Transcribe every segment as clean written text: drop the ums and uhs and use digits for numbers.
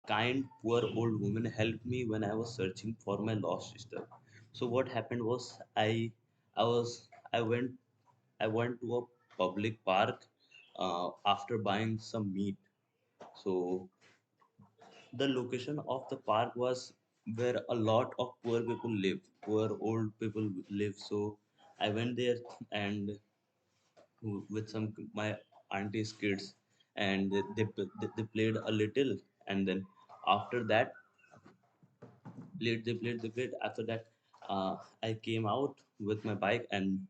kind, poor old woman helped me when I was searching for my lost sister. So what happened was I was I went to a public park after buying some meat. So the location of the park was where a lot of poor people live, poor old people live. So I went there and with some my auntie's kids, and they played a little, and then after that they played. After that, I came out with my bike and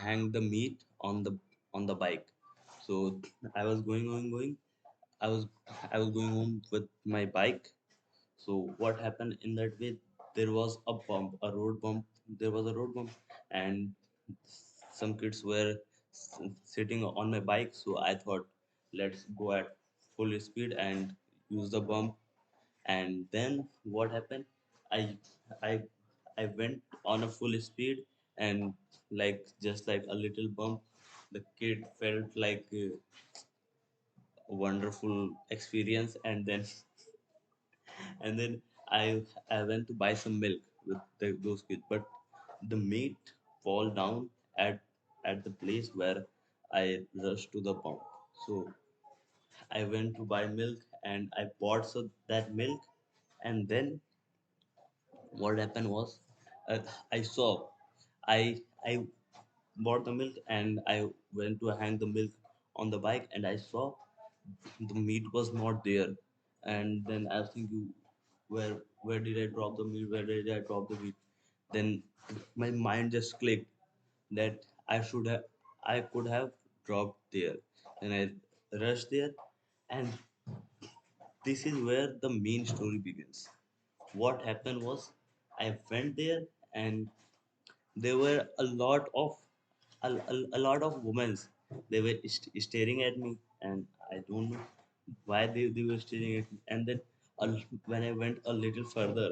hang the meat on the bike. So I was going. I was I was going home with my bike. So what happened in that way? There was a bump, a road bump. There was a road bump, and some kids were sitting on my bike. So I thought, let's go at full speed and use the bump. And then what happened? I I I went on a full speed, and like just like a little bump, the kid felt like a wonderful experience, and then I went to buy some milk with those kids, but the meat fall down at the place where I rushed to the pump. So I went to buy milk and I bought that milk, and then what happened was uh, I saw I bought the milk and I went to hang the milk on the bike, and I saw the meat was not there. And then I was thinking, where did I drop the meat? Where did I drop the meat? Then my mind just clicked that I could have dropped there. And I rushed there, and this is where the main story begins. What happened was I went there, and there were a lot of women. They were staring at me, and I don't know why they were staring at me. And then when I went a little further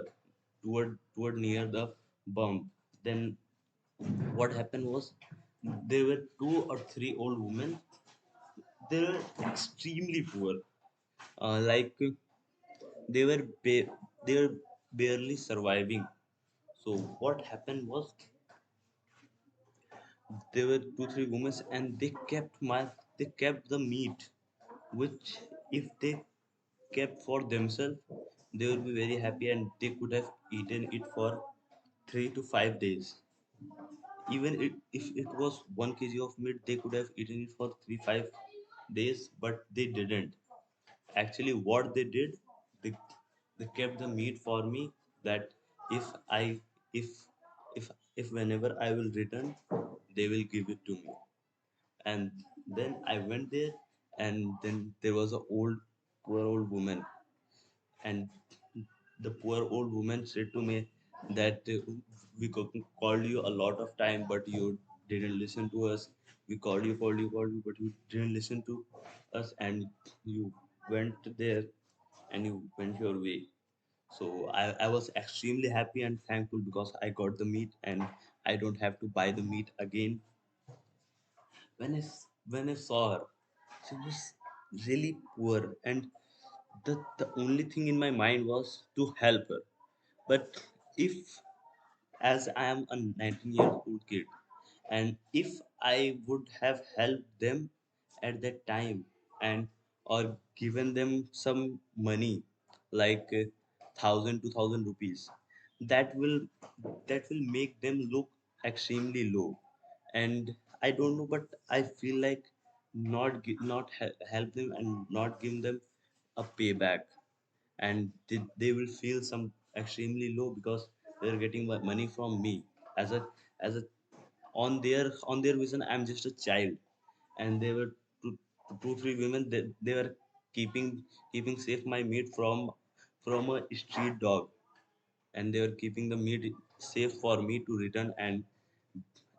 toward near the bump, then what happened was there were two or three old women. They were extremely poor. Like they were they were barely surviving. So what happened was there were two three women, and they kept the meat, which if they kept for themselves, they would be very happy and they could have eaten it for 3 to 5 days. Even if it was 1 kg of meat, they could have eaten it for 3 5 days, but they didn't. Actually what they did, they, they kept the meat for me, that if I if if if whenever I will return, they will give it to me. And then I went there, and then there was a poor old woman, and the poor old woman said to me that called you a lot of time, but you didn't listen to us. We called you, but you didn't listen to us, and you went there and you went your way. So I was extremely happy and thankful because I got the meat and I don't have to buy the meat again. When I saw her, she was really poor, and the only thing in my mind was to help her. But if, as I am a 19-year-old kid, and if I would have helped them at that time, and or given them some money, like 1,000 2,000 rupees, that will that will make them look extremely low. And I don't know, but I feel like help them and not give them a payback, and they will feel some extremely low because they're getting money from me as a on their vision. I'm just a child, and they were two three women. They were keeping safe my meat from a street dog, and they were keeping the meat safe for me to return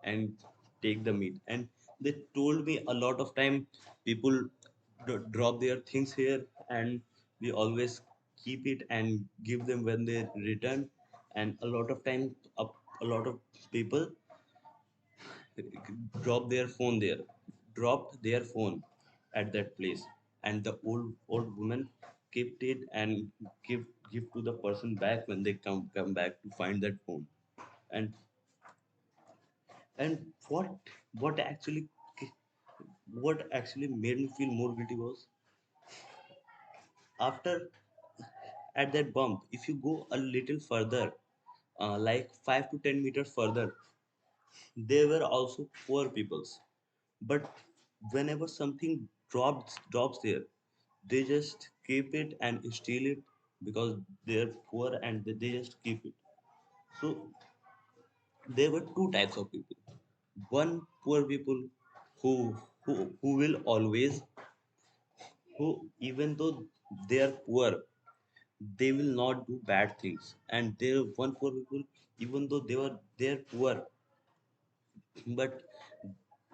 and take the meat. And they told me a lot of time people drop their things here, and we always keep it and give them when they return. And a lot of time a lot of people drop their phone there dropped their phone at that place. And the old woman kept it and give to the person back when they come back to find that phone. And what actually what actually made me feel more guilty was after at that bump, if you go a little further, like 5 to 10 meters further, they were also poor peoples. But whenever something drops there, they just keep it and steal it because they're poor and they just keep it. So there were two types of people. One, poor people who who will always, who even though they are poor, they will not do bad things. And there one poor people, even though they're poor, but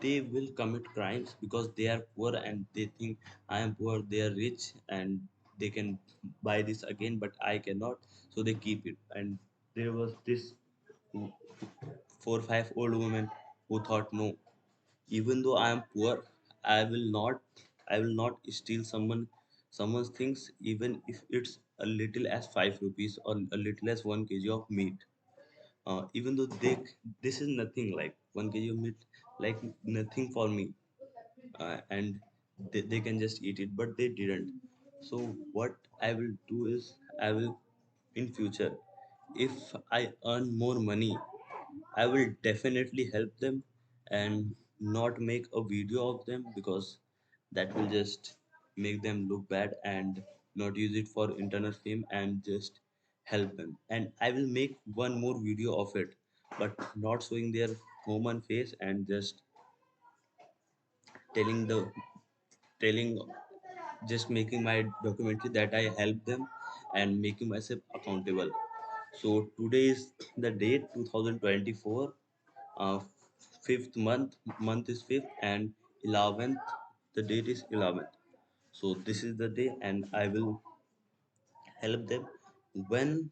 they will commit crimes because they are poor and they think I am poor, they are rich and they can buy this again, but I cannot. So they keep it. And there was this 4 5 old women who thought, no, even though I am poor, I will not steal someone's things, even if it's a little as 5 rupees or a little as 1 kg of meat. Even though this is nothing, like 1 kg of meat, like nothing for me, and they can just eat it, but they didn't. So what I will do is, I will, in future, if I earn more money, I will definitely help them and not make a video of them, because that will just make them look bad, and not use it for internal fame, and just help them. And I will make one more video of it, but not showing their home and face, and just telling the telling just making my documentary that I help them and making myself accountable. So today is the date 2024, uh, fifth month is fifth, and 11th, the date is 11th. So this is the day, and I will help them when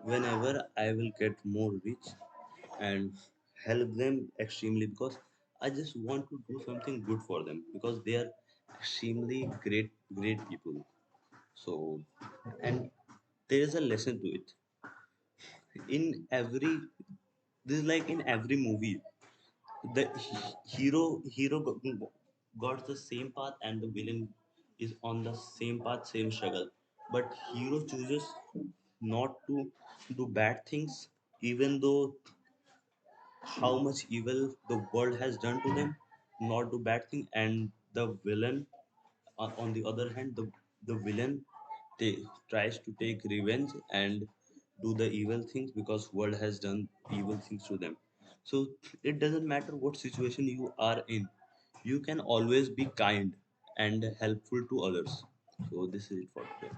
whenever I will get more rich, and help them extremely, because I just want to do something good for them, because they are extremely great people. So, and there is a lesson to it. In every This is like in every movie, the hero got the same path, and the villain is on the same path, same struggle. But hero chooses not to do bad things, even though how much evil the world has done to them, not do bad thing. And the villain, on the other hand, the villain tries to take revenge and do the evil things, because world has done evil things to them. So it doesn't matter what situation you are in, you can always be kind and helpful to others. So this is it for today.